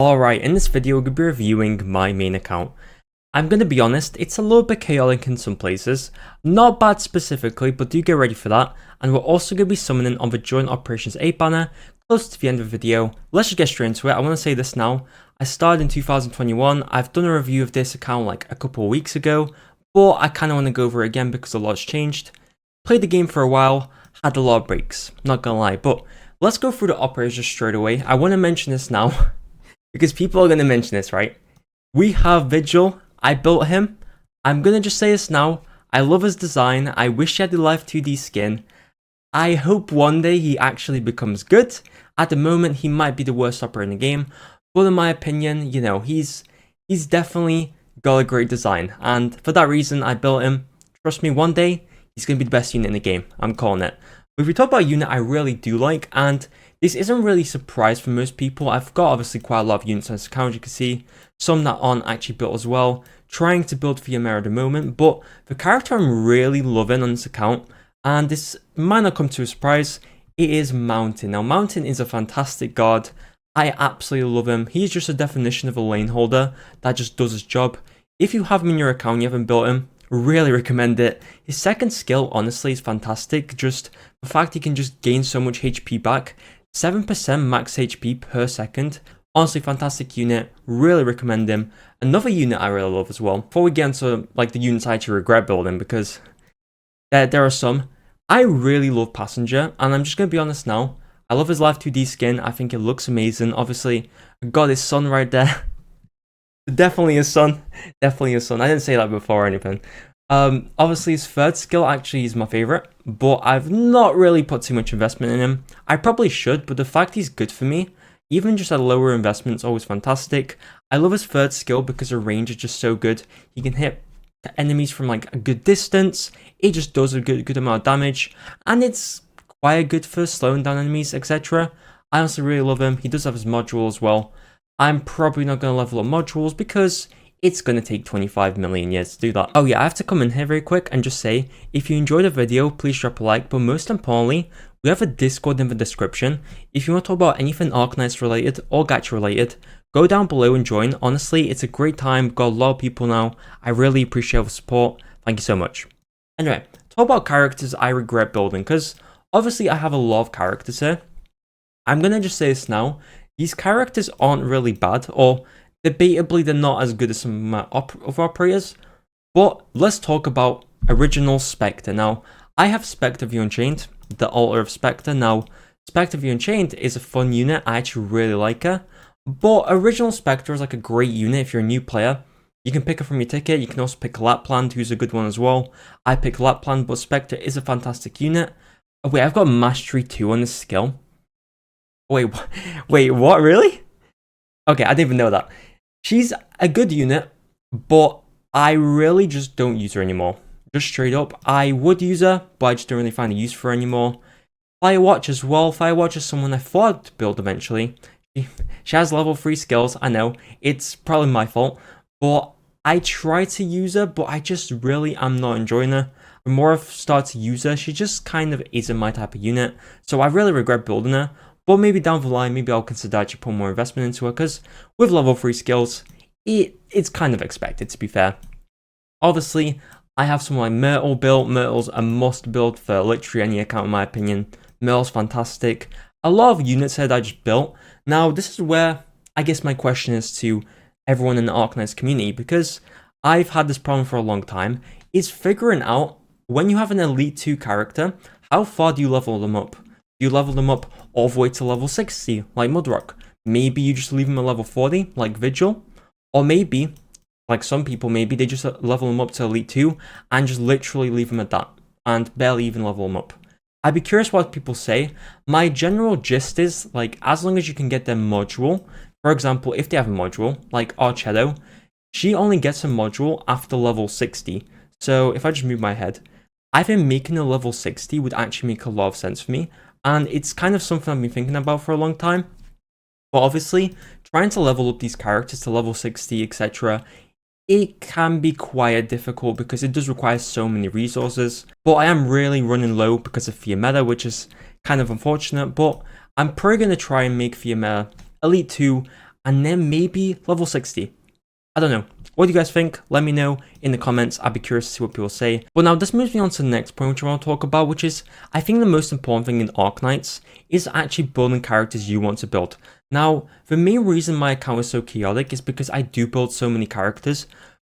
Alright, in this video we're going to be reviewing my main account. I'm going to be honest, it's a little bit chaotic in some places. Not bad specifically, but do get ready for that. And we're also going to be summoning on the Joint Operations 8 banner close to the end of the video. Let's just get straight into it. I want to say this now. I started in 2021. I've done a review of this account like a couple of weeks ago, but I kind of want to go over it again because a lot's changed. Played the game for a while, had a lot of breaks, not gonna lie, but let's go through the operations straight away. I want to mention this now. Because people are going to mention this, right? We have Vigil. I built him. I'm going to just say this now. I love his design. I wish he had the Life 2D skin. I hope one day he actually becomes good. At the moment, he might be the worst operator in the game. But in my opinion, you know, he's definitely got a great design. And for that reason, I built him. Trust me, one day, he's going to be the best unit in the game. I'm calling it. But if we talk about a unit I really do like, and this isn't really a surprise for most people. I've got obviously quite a lot of units on this account, you can see. Some that aren't actually built as well. Trying to build for Ymera at the moment. But the character I'm really loving on this account, and this might not come to a surprise, it is Mountain. Now Mountain is a fantastic guard. I absolutely love him. He's just a definition of a lane holder that just does his job. If you have him in your account, you haven't built him, really recommend it. His second skill honestly is fantastic. Just the fact he can just gain so much HP back. 7% max HP per second. Honestly, fantastic unit. Really recommend him. Another unit I really love as well. Before we get into like the units I actually regret building, because there are some. I really love Passenger, and I'm just going to be honest now. I love his Life 2D skin. I think it looks amazing. Obviously, I got his son right there. Definitely his son. Definitely his son. I didn't say that before or anything. Obviously his third skill actually is my favorite, but I've not really put too much investment in him. I probably should, but the fact he's good for me, even just at a lower investment, is always fantastic. I love his third skill because the range is just so good. He can hit enemies from like a good distance. It just does a good amount of damage, and it's quite good for slowing down enemies, etc. I honestly really love him. He does have his module as well. I'm probably not going to level up modules because it's going to take 25 million years to do that. Oh yeah, I have to come in here very quick and just say, if you enjoyed the video, please drop a like, but most importantly, we have a Discord in the description. If you want to talk about anything Arknights related or Gacha related, go down below and join. Honestly, it's a great time, got a lot of people now. I really appreciate the support. Thank you so much. Anyway, talk about characters I regret building, because obviously I have a lot of characters here. I'm going to just say this now. These characters aren't really bad, or debatably they're not as good as some other operators, but let's talk about original Spectre. Now, I have Spectre the Unchained, the Altar of Spectre. Now, Spectre the Unchained is a fun unit, I actually really like her, but original Spectre is like a great unit if you're a new player. You can pick her from your ticket, you can also pick Lapland, who's a good one as well. I pick Lapland, but Spectre is a fantastic unit. Oh, wait, I've got Mastery 2 on this skill. Wait, what, really? Okay, I didn't even know that. She's a good unit, but I really just don't use her anymore. Just straight up, I would use her, but I just don't really find a use for her anymore. Firewatch as well. Firewatch is someone I thought to build eventually. She has level 3 skills, I know. It's probably my fault, but I try to use her, but I just really am not enjoying her. The more I've started to use her, she just kind of isn't my type of unit, so I really regret building her. But maybe down the line, maybe I'll consider actually putting more investment into her, because with level 3 skills, it's kind of expected, to be fair. Obviously, I have someone like Myrtle built. Myrtle's a must build for literally any account in my opinion. Myrtle's fantastic. A lot of units here that I just built. Now, this is where I guess my question is to everyone in the Arknights community, because I've had this problem for a long time, is figuring out when you have an Elite 2 character, how far do you level them up? Do you level them up all the way to level 60, like Mudrock? Maybe you just leave them at level 40, like Vigil? Or maybe, like some people, maybe they just level them up to Elite 2 and just literally leave them at that, and barely even level them up. I'd be curious what people say. My general gist is, like, as long as you can get their module, for example, if they have a module, like Archetto, she only gets a module after level 60. So if I just move my head, I think making a level 60 would actually make a lot of sense for me. And it's kind of something I've been thinking about for a long time. But obviously, trying to level up these characters to level 60, etc., it can be quite difficult because it does require so many resources. But I am really running low because of Fiametta, which is kind of unfortunate. But I'm probably going to try and make Fiametta Elite 2 and then maybe level 60. I don't know. What do you guys think? Let me know in the comments. I'd be curious to see what people say. But now this moves me on to the next point which I want to talk about, which is I think the most important thing in Arknights is actually building characters you want to build. Now, the main reason my account is so chaotic is because I do build so many characters.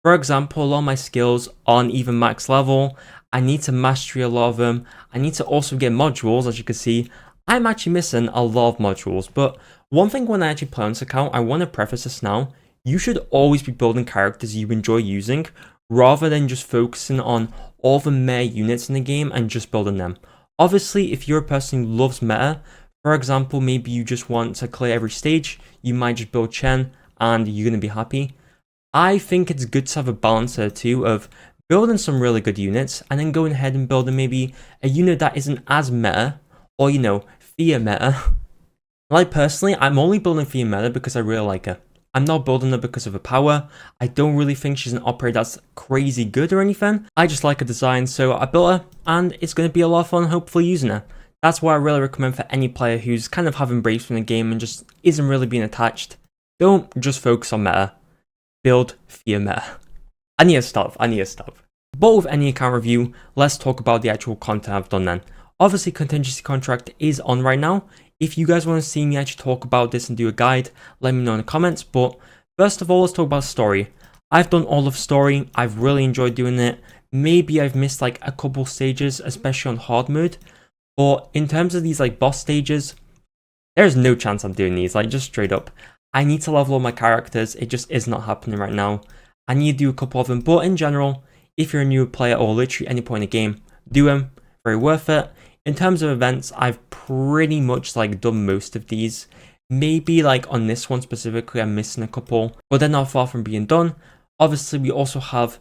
For example, a lot of my skills aren't even max level. I need to mastery a lot of them. I need to also get modules, as you can see. I'm actually missing a lot of modules. But one thing when I actually play on this account, I want to preface this now. You should always be building characters you enjoy using, rather than just focusing on all the meta units in the game and just building them. Obviously, if you're a person who loves meta, for example, maybe you just want to clear every stage, you might just build Chen and you're going to be happy. I think it's good to have a balance there too of building some really good units and then going ahead and building maybe a unit that isn't as meta, or you know, fear meta. Like personally, I'm only building fear meta because I really like her. I'm not building her because of her power. I don't really think she's an operator that's crazy good or anything. I just like her design, so I built her, and it's going to be a lot of fun hopefully using her. That's why I really recommend for any player who's kind of having breaks from the game and just isn't really being attached. Don't just focus on meta. Build fear meta. I need to stop. But with any account review, let's talk about the actual content I've done then. Obviously, contingency contract is on right now. If you guys want to see me actually talk about this and do a guide, let me know in the comments. But first of all, let's talk about story. I've done all of story. I've really enjoyed doing it. Maybe I've missed like a couple stages, especially on hard mode. But in terms of these like boss stages, there's no chance I'm doing these. Like just straight up, I need to level up my characters. It just is not happening right now. I need to do a couple of them. But in general, if you're a new player or literally any point in the game, do them. Very worth it. In terms of events, I've pretty much like done most of these. Maybe like on this one specifically, I'm missing a couple, but they're not far from being done. Obviously, we also have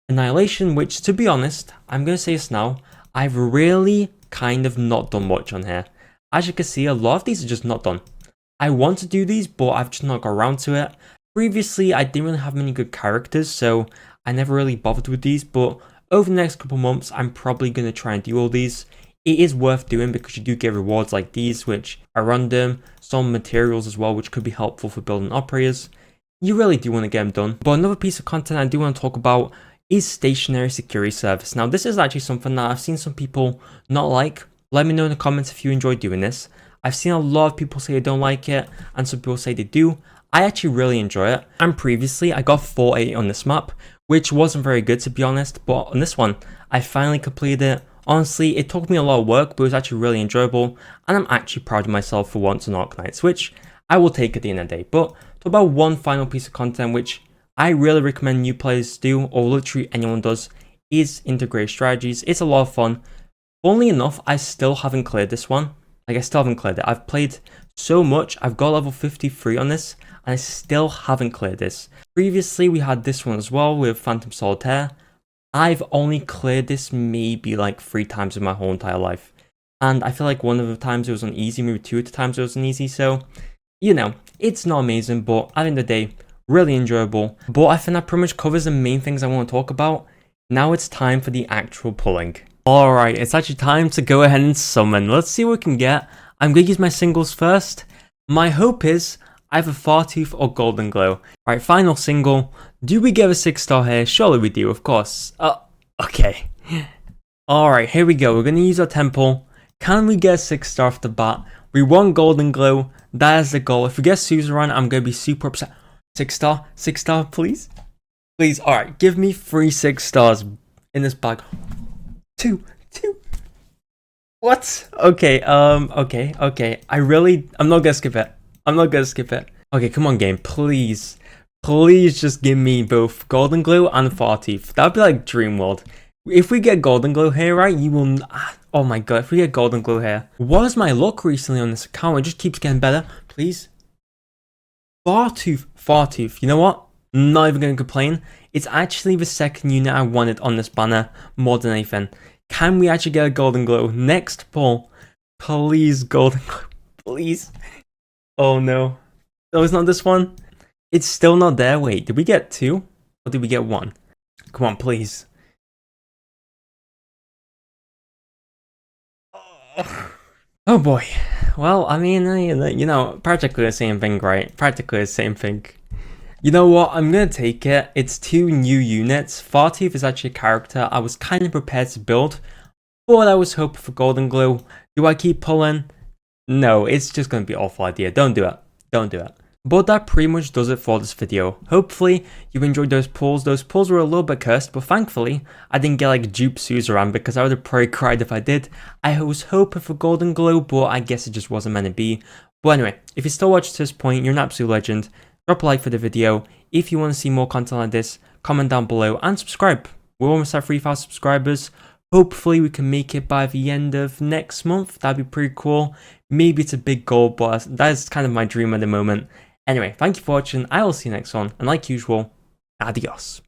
Annihilation, which to be honest, I'm going to say this now, I've really kind of not done much on here. As you can see, a lot of these are just not done. I want to do these, but I've just not got around to it. Previously, I didn't really have many good characters, so I never really bothered with these, but over the next couple months, I'm probably going to try and do all these. It is worth doing because you do get rewards like these, which are random, some materials as well, which could be helpful for building operators. You really do want to get them done. But another piece of content I do want to talk about is stationary security service. Now, this is actually something that I've seen some people not like. Let me know in the comments if you enjoy doing this. I've seen a lot of people say they don't like it, and some people say they do. I actually really enjoy it. And previously, I got 480 on this map, which wasn't very good to be honest. But on this one, I finally completed it. Honestly, it took me a lot of work, but it was actually really enjoyable, and I'm actually proud of myself for once on Arknights, which I will take at the end of the day. But talk about one final piece of content, which I really recommend new players do, or literally anyone does, is integrated strategies. It's a lot of fun. Funnily enough, I still haven't cleared this one. Like, I still haven't cleared it. I've played so much. I've got level 53 on this, and I still haven't cleared this. Previously, we had this one as well with Phantom Solitaire. I've only cleared this maybe like 3 times in my whole entire life. And I feel like one of the times it was on easy, maybe 2 of the times it was on easy. So, you know, it's not amazing, but at the end of the day, really enjoyable. But I think that pretty much covers the main things I want to talk about. Now it's time for the actual pulling. Alright, it's actually time to go ahead and summon. Let's see what we can get. I'm going to use my singles first. My hope is either Fartooth or Golden Glow. Alright, final single. Do we get a 6-star here? Surely we do, of course. Okay. Alright, here we go. We're going to use our temple. Can we get a 6-star off the bat? We want Golden Glow. That is the goal. If we get Suzerain, I'm going to be super upset. 6-star? 6-star, please? Please, alright. Give me 3 6-stars in this bag. 2. What? Okay, okay. I'm not going to skip it. Okay, come on, game. Please just give me both Golden Glow and Fartooth. That would be like Dream World. If we get Golden Glow here, right, you will... Oh my god, if we get Golden Glow here. What is my luck recently on this account? It just keeps getting better. Please. Fartooth. You know what? Not even going to complain. It's actually the second unit I wanted on this banner more than anything. Can we actually get a Golden Glow? Next pull. Please, Golden Glow. Please. Oh no. No, it's not this one. It's still not there. Wait, did we get 2? Or did we get 1? Come on, please. Oh boy. Well, I mean, practically the same thing, right? Practically the same thing. You know what? I'm gonna take it. It's 2 new units. Farteeth is actually a character I was kind of prepared to build, but I was hoping for Golden Glue. Do I keep pulling? No, it's just gonna be an awful idea. Don't do it. Don't do it. But that pretty much does it for this video. Hopefully you enjoyed those pulls. Those pulls were a little bit cursed, but thankfully I didn't get like dupe Suzerain because I would have probably cried if I did. I was hoping for Golden Glow, but I guess it just wasn't meant to be. But anyway, if you still watched to this point, you're an absolute legend. Drop a like for the video. If you want to see more content like this, comment down below and subscribe. We're almost at 3,000 subscribers. Hopefully we can make it by the end of next month. That'd be pretty cool. Maybe it's a big goal, but that's kind of my dream at the moment. Anyway, thank you for watching. I will see you next one. And like usual, adios.